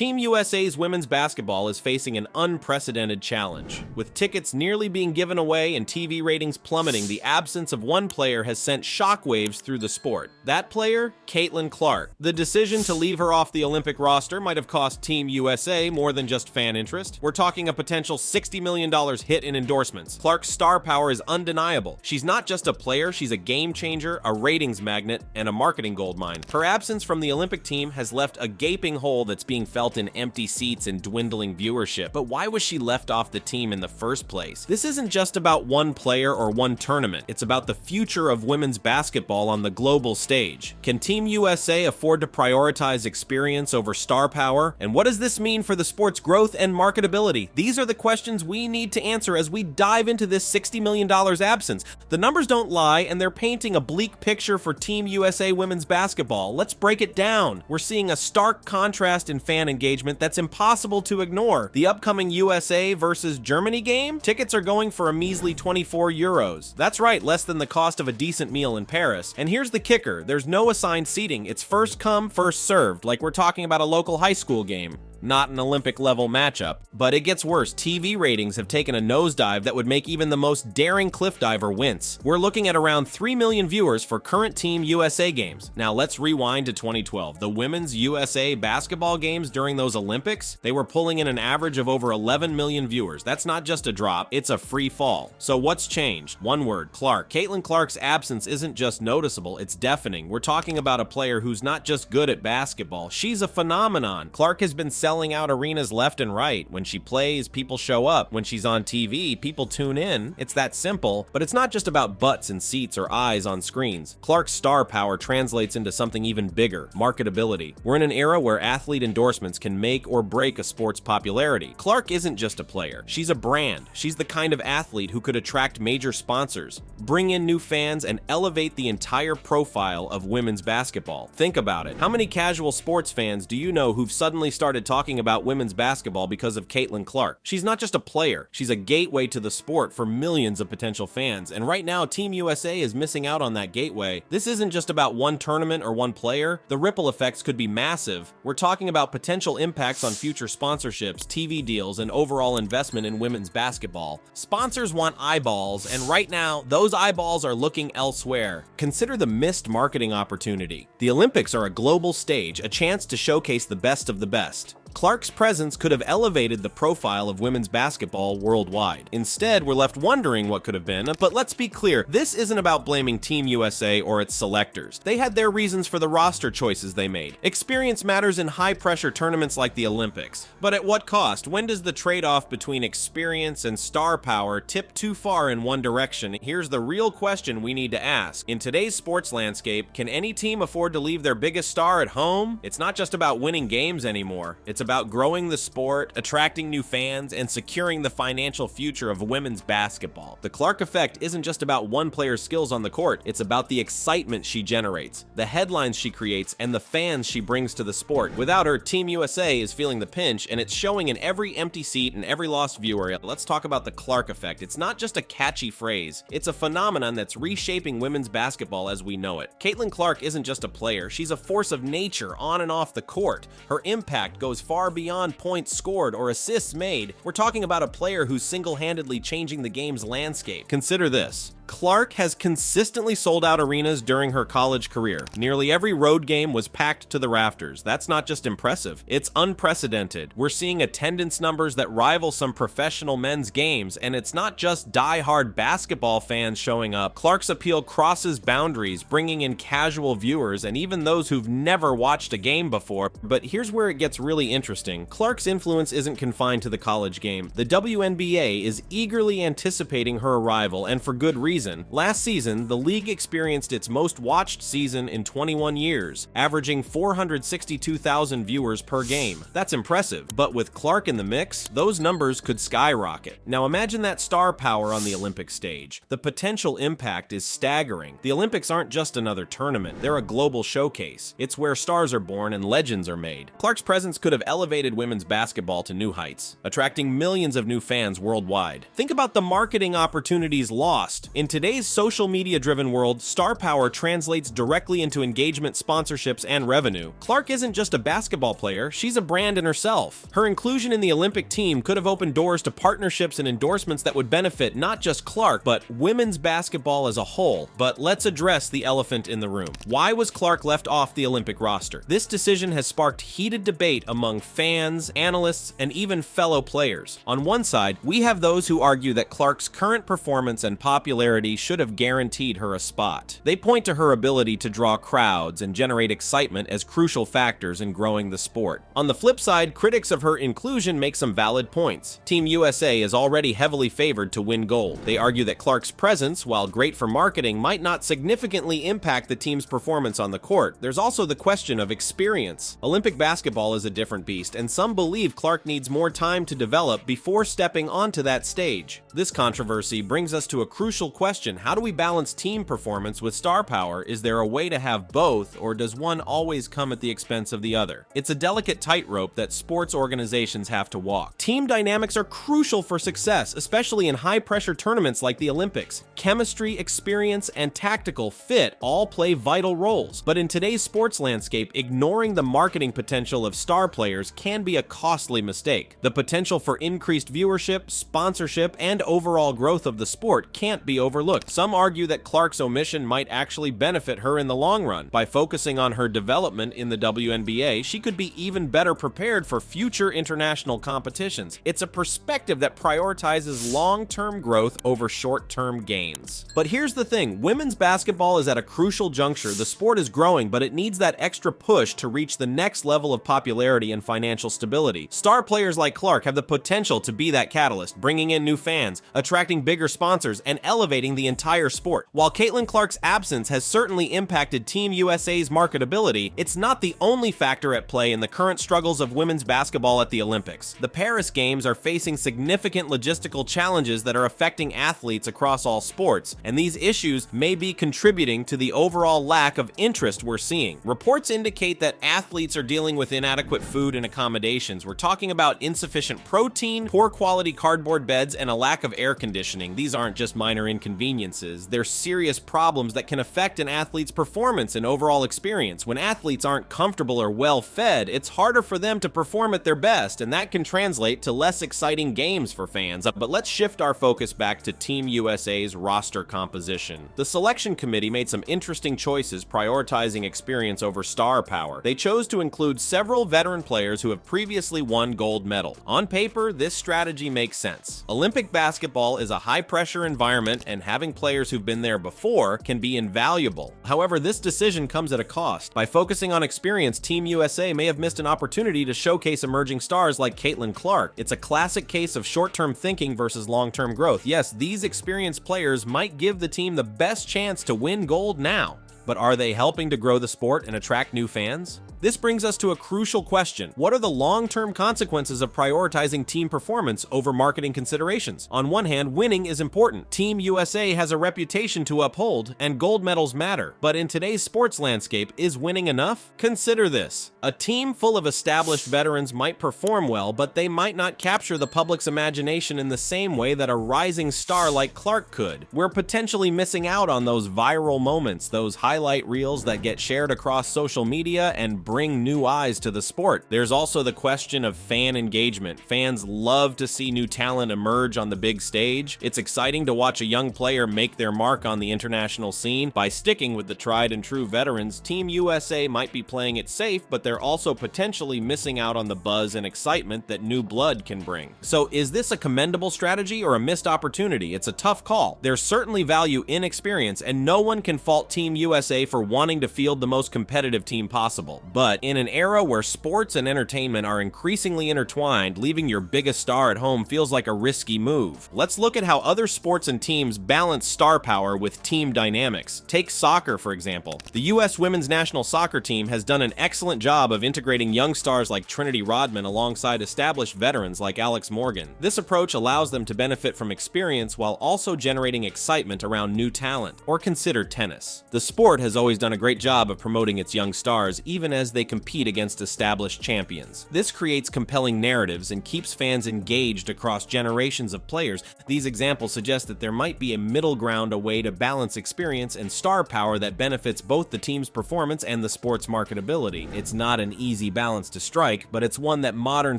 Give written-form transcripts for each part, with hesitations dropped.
Team USA's women's basketball is facing an unprecedented challenge. With tickets nearly being given away and TV ratings plummeting, the absence of one player has sent shockwaves through the sport. That player? Caitlin Clark. The decision to leave her off the Olympic roster might have cost Team USA more than just fan interest. We're talking a potential $60 million hit in endorsements. Clark's star power is undeniable. She's not just a player, she's a game changer, a ratings magnet, and a marketing goldmine. Her absence from the Olympic team has left a gaping hole that's being felt in empty seats and dwindling viewership. But why was she left off the team in the first place? This isn't just about one player or one tournament. It's about the future of women's basketball on the global stage. Can Team USA afford to prioritize experience over star power? And what does this mean for the sport's growth and marketability? These are the questions we need to answer as we dive into this $60 million absence. The numbers don't lie, and they're painting a bleak picture for Team USA women's basketball. Let's break it down. We're seeing a stark contrast in fan engagement that's impossible to ignore. The upcoming USA versus Germany game? Tickets are going for a measly 24 euros. That's right, less than the cost of a decent meal in Paris. And here's the kicker, there's no assigned seating. It's first come, first served, like we're talking about a local high school game. Not an Olympic-level matchup. But it gets worse. TV ratings have taken a nosedive that would make even the most daring cliff diver wince. We're looking at around 3 million viewers for current Team USA games. Now let's rewind to 2012. The women's USA basketball games during those Olympics, they were pulling in an average of over 11 million viewers. That's not just a drop, it's a free fall. So what's changed? One word, Clark. Caitlin Clark's absence isn't just noticeable, it's deafening. We're talking about a player who's not just good at basketball, she's a phenomenon. Clark has been selling out arenas left and right. When she plays, people show up. When she's on TV, people tune in. It's that simple, but it's not just about butts and seats or eyes on screens. Clark's star power translates into something even bigger, marketability. We're in an era where athlete endorsements can make or break a sport's popularity. Clark isn't just a player, she's a brand. She's the kind of athlete who could attract major sponsors, bring in new fans, and elevate the entire profile of women's basketball. Think about it. How many casual sports fans do you know who've suddenly started talking about women's basketball because of Caitlin Clark? She's not just a player, she's a gateway to the sport for millions of potential fans, and right now Team USA is missing out on that gateway. This isn't just about one tournament or one player. The ripple effects could be massive. We're talking about potential impacts on future sponsorships, TV deals, and overall investment in women's basketball. Sponsors want eyeballs, and right now, those eyeballs are looking elsewhere. Consider the missed marketing opportunity. The Olympics are a global stage, a chance to showcase the best of the best. Clark's presence could have elevated the profile of women's basketball worldwide. Instead, we're left wondering what could have been, but let's be clear, this isn't about blaming Team USA or its selectors. They had their reasons for the roster choices they made. Experience matters in high-pressure tournaments like the Olympics. But at what cost? When does the trade-off between experience and star power tip too far in one direction? Here's the real question we need to ask. In today's sports landscape, can any team afford to leave their biggest star at home? It's not just about winning games anymore. It's about growing the sport, attracting new fans, and securing the financial future of women's basketball. The Clark effect isn't just about one player's skills on the court, it's about the excitement she generates, the headlines she creates, and the fans she brings to the sport. Without her, Team USA is feeling the pinch, and it's showing in every empty seat and every lost viewer. Let's talk about the Clark effect. It's not just a catchy phrase, it's a phenomenon that's reshaping women's basketball as we know it. Caitlin Clark isn't just a player, she's a force of nature on and off the court. Her impact goes far beyond points scored or assists made. We're talking about a player who's single-handedly changing the game's landscape. Consider this. Clark has consistently sold out arenas during her college career. Nearly every road game was packed to the rafters. That's not just impressive, it's unprecedented. We're seeing attendance numbers that rival some professional men's games, and it's not just die-hard basketball fans showing up. Clark's appeal crosses boundaries, bringing in casual viewers and even those who've never watched a game before. But here's where it gets really interesting. Clark's influence isn't confined to the college game. The WNBA is eagerly anticipating her arrival, and for good reason. Last season, the league experienced its most watched season in 21 years, averaging 462,000 viewers per game. That's impressive, but with Clark in the mix, those numbers could skyrocket. Now imagine that star power on the Olympic stage. The potential impact is staggering. The Olympics aren't just another tournament, they're a global showcase. It's where stars are born and legends are made. Clark's presence could have elevated women's basketball to new heights, attracting millions of new fans worldwide. Think about the marketing opportunities lost. In today's social media-driven world, star power translates directly into engagement, sponsorships, and revenue. Clark isn't just a basketball player, she's a brand in herself. Her inclusion in the Olympic team could have opened doors to partnerships and endorsements that would benefit not just Clark, but women's basketball as a whole. But let's address the elephant in the room. Why was Clark left off the Olympic roster? This decision has sparked heated debate among fans, analysts, and even fellow players. On one side, we have those who argue that Clark's current performance and popularity should have guaranteed her a spot. They point to her ability to draw crowds and generate excitement as crucial factors in growing the sport. On the flip side, critics of her inclusion make some valid points. Team USA is already heavily favored to win gold. They argue that Clark's presence, while great for marketing, might not significantly impact the team's performance on the court. There's also the question of experience. Olympic basketball is a different beast, and some believe Clark needs more time to develop before stepping onto that stage. This controversy brings us to a crucial question: how do we balance team performance with star power? Is there a way to have both, or does one always come at the expense of the other? It's a delicate tightrope that sports organizations have to walk. Team dynamics are crucial for success, especially in high-pressure tournaments like the Olympics. Chemistry, experience, and tactical fit all play vital roles. But in today's sports landscape, ignoring the marketing potential of star players can be a costly mistake. The potential for increased viewership, sponsorship, and overall growth of the sport can't be overlooked. Some argue that Clark's omission might actually benefit her in the long run. By focusing on her development in the WNBA, she could be even better prepared for future international competitions. It's a perspective that prioritizes long-term growth over short-term gains. But here's the thing: women's basketball is at a crucial juncture. The sport is growing, but it needs that extra push to reach the next level of popularity and financial stability. Star players like Clark have the potential to be that catalyst, bringing in new fans, attracting bigger sponsors, and elevating the entire sport. While Caitlin Clark's absence has certainly impacted Team USA's marketability, it's not the only factor at play in the current struggles of women's basketball at the Olympics. The Paris Games are facing significant logistical challenges that are affecting athletes across all sports, and these issues may be contributing to the overall lack of interest we're seeing. Reports indicate that athletes are dealing with inadequate food and accommodations. We're talking about insufficient protein, poor quality cardboard beds, and a lack of air conditioning. These aren't just minor inconveniences. They're serious problems that can affect an athlete's performance and overall experience. When athletes aren't comfortable or well fed, it's harder for them to perform at their best, and that can translate to less exciting games for fans. But let's shift our focus back to Team USA's roster composition. The selection committee made some interesting choices, prioritizing experience over star power. They chose to include several veteran players who have previously won gold medal. On paper, this strategy makes sense. Olympic basketball is a high-pressure environment, and having players who've been there before can be invaluable. However, this decision comes at a cost. By focusing on experience, Team USA may have missed an opportunity to showcase emerging stars like Caitlin Clark. It's a classic case of short-term thinking versus long-term growth. Yes, these experienced players might give the team the best chance to win gold now, but are they helping to grow the sport and attract new fans? This brings us to a crucial question. What are the long-term consequences of prioritizing team performance over marketing considerations? On one hand, winning is important. Team USA has a reputation to uphold, and gold medals matter. But in today's sports landscape, is winning enough? Consider this. A team full of established veterans might perform well, but they might not capture the public's imagination in the same way that a rising star like Clark could. We're potentially missing out on those viral moments, those highlight reels that get shared across social media and bring new eyes to the sport. There's also the question of fan engagement. Fans love to see new talent emerge on the big stage. It's exciting to watch a young player make their mark on the international scene. By sticking with the tried and true veterans, Team USA might be playing it safe, but they're also potentially missing out on the buzz and excitement that new blood can bring. So is this a commendable strategy or a missed opportunity? It's a tough call. There's certainly value in experience, and no one can fault Team USA for wanting to field the most competitive team possible. But in an era where sports and entertainment are increasingly intertwined, leaving your biggest star at home feels like a risky move. Let's look at how other sports and teams balance star power with team dynamics. Take soccer, for example. The U.S. women's national soccer team has done an excellent job of integrating young stars like Trinity Rodman alongside established veterans like Alex Morgan. This approach allows them to benefit from experience while also generating excitement around new talent. Or consider tennis. The sport has always done a great job of promoting its young stars, even as as they compete against established champions. This creates compelling narratives and keeps fans engaged across generations of players. These examples suggest that there might be a middle ground, a way to balance experience and star power that benefits both the team's performance and the sport's marketability. It's not an easy balance to strike, but it's one that modern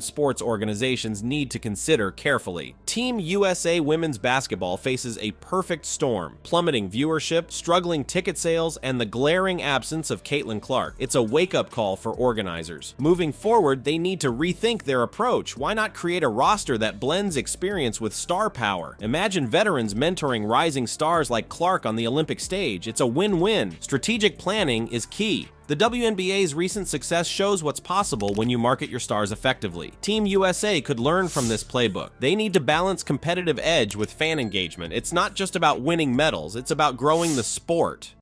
sports organizations need to consider carefully. Team USA women's basketball faces a perfect storm: plummeting viewership, struggling ticket sales, and the glaring absence of Caitlin Clark. It's a wake-up call for organizers. Moving forward, they need to rethink their approach. Why not create a roster that blends experience with star power? Imagine veterans mentoring rising stars like Clark on the Olympic stage. It's a win-win. Strategic planning is key. The WNBA's recent success shows what's possible when you market your stars effectively. Team USA could learn from this playbook. They need to balance competitive edge with fan engagement. It's not just about winning medals, it's about growing the sport.